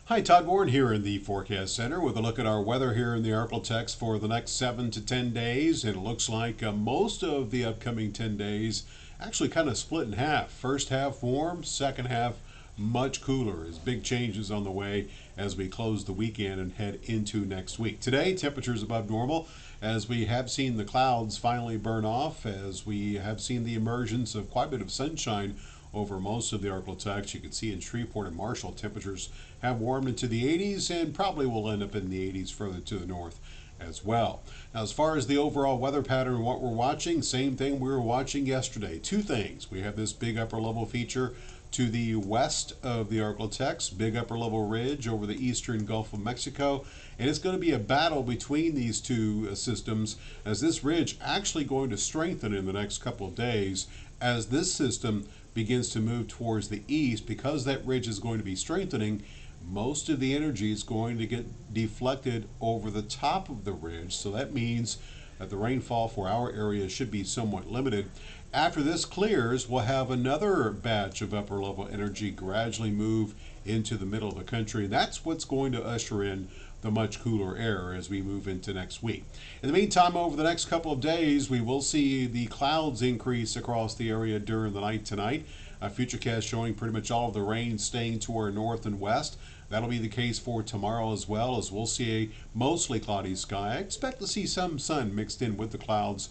Hi, Todd Warren here in the Forecast Center with a look at our weather here in the Arklatex for the next 7 to 10 days. And it looks like most of the upcoming 10 days actually kind of split in half. First half warm, second half much cooler. As big changes on the way as we close the weekend and head into next week. Today, temperatures above normal as we have seen the clouds finally burn off, as we have seen the emergence of quite a bit of sunshine over most of the Arklatex. You can see in Shreveport and Marshall, temperatures have warmed into the 80s and probably will end up in the 80s further to the north as well. Now, as far as the overall weather pattern, what we're watching, same thing we were watching yesterday. Two things. We have this big upper level feature to the west of the Arklatex, big upper level ridge over the eastern Gulf of Mexico, and it's going to be a battle between these two systems, as this ridge actually going to strengthen in the next couple of days as this system begins to move towards the east. Because that ridge is going to be strengthening, most of the energy is going to get deflected over the top of the ridge, so that means that the rainfall for our area should be somewhat limited. After this clears, we'll have another batch of upper level energy gradually move into the middle of the country. That's what's going to usher in the much cooler air as we move into next week. In the meantime, over the next couple of days, we will see the clouds increase across the area during the night tonight. Futurecast showing pretty much all of the rain staying to our north and west. That'll be the case for tomorrow as well, as we'll see a mostly cloudy sky. I expect to see some sun mixed in with the clouds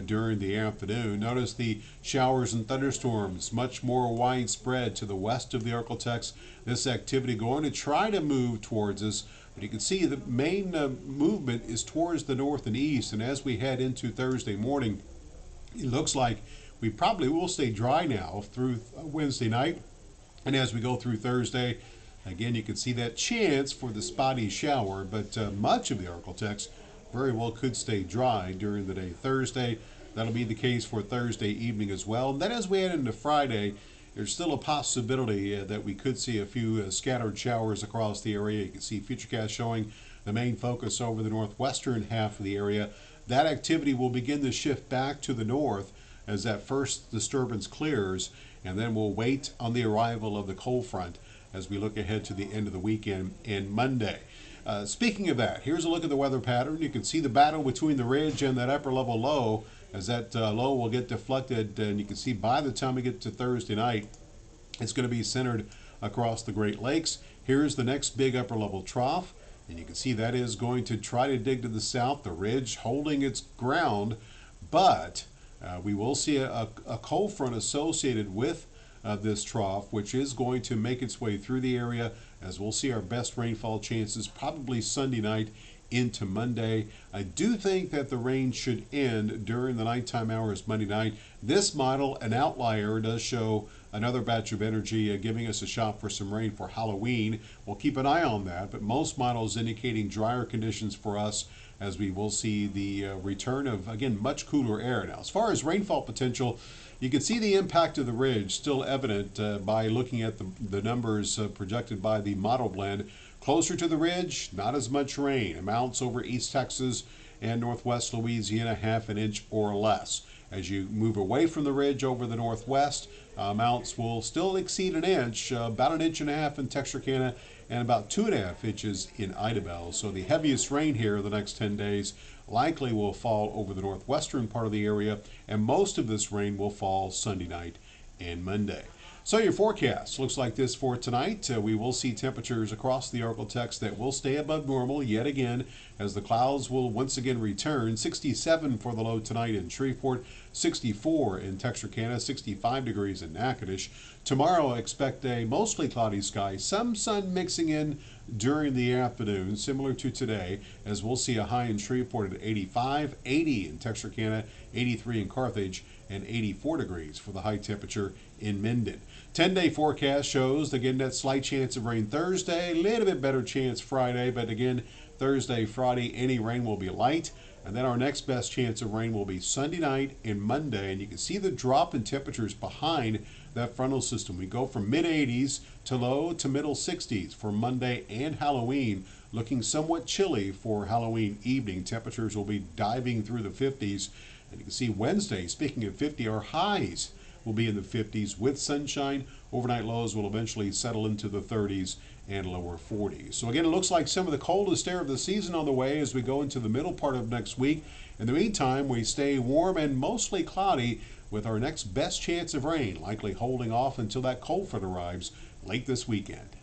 during the afternoon. Notice the showers and thunderstorms much more widespread to the west of the Arklatex. This activity going to try to move towards us, but you can see the main movement is towards the north and east. And as we head into Thursday morning, it looks like we probably will stay dry now through Wednesday night. And as we go through Thursday, again, you can see that chance for the spotty shower, but much of the Arklatex very well could stay dry during the day Thursday. That'll be the case for Thursday evening as well. And then as we head into Friday, there's still a possibility that we could see a few scattered showers across the area. You can see Futurecast showing the main focus over the northwestern half of the area. That activity will begin to shift back to the north as that first disturbance clears, and then we'll wait on the arrival of the cold front as we look ahead to the end of the weekend and Monday. Speaking of that, here's a look at the weather pattern. You can see the battle between the ridge and that upper level low, as that low will get deflected, and you can see by the time we get to Thursday night, it's going to be centered across the Great Lakes. Here's the next big upper level trough, and you can see that is going to try to dig to the south, the ridge holding its ground, but we will see a cold front associated with this trough, which is going to make its way through the area, as we'll see our best rainfall chances probably Sunday night into Monday. I do think that the rain should end during the nighttime hours Monday night. This model, an outlier, does show another batch of energy giving us a shot for some rain for Halloween. We'll keep an eye on that, but most models indicating drier conditions for us, as we will see the return of, again, much cooler air. Now, as far as rainfall potential, you can see the impact of the ridge still evident by looking at the numbers projected by the model blend. Closer to the ridge, not as much rain. Amounts over East Texas and Northwest Louisiana, half an inch or less. As you move away from the ridge over the northwest, amounts will still exceed an inch, about an inch and a half in Texarkana, and about 2.5 inches in Idabel. So the heaviest rain here the next 10 days likely will fall over the northwestern part of the area, and most of this rain will fall Sunday night and Monday. So your forecast looks like this for tonight. We will see temperatures across the Arklatex that will stay above normal yet again, as the clouds will once again return. 67 for the low tonight in Shreveport, 64 in Texarkana, 65 degrees in Natchitoches. Tomorrow, expect a mostly cloudy sky, some sun mixing in during the afternoon, similar to today, as we'll see a high in Shreveport at 85, 80 in Texarkana, 83 in Carthage, and 84 degrees for the high temperature in Minden. 10-day forecast shows, again, that slight chance of rain Thursday, a little bit better chance Friday, but again, Thursday, Friday, any rain will be light. And then our next best chance of rain will be Sunday night and Monday. And you can see the drop in temperatures behind that frontal system. We go from mid-80s to low to middle 60s for Monday and Halloween, looking somewhat chilly for Halloween evening. Temperatures will be diving through the 50s. And you can see Wednesday, speaking of 50, our highs will be in the 50s with sunshine. Overnight lows will eventually settle into the 30s and lower 40s. So again, it looks like some of the coldest air of the season on the way as we go into the middle part of next week. In the meantime, we stay warm and mostly cloudy with our next best chance of rain likely holding off until that cold front arrives late this weekend.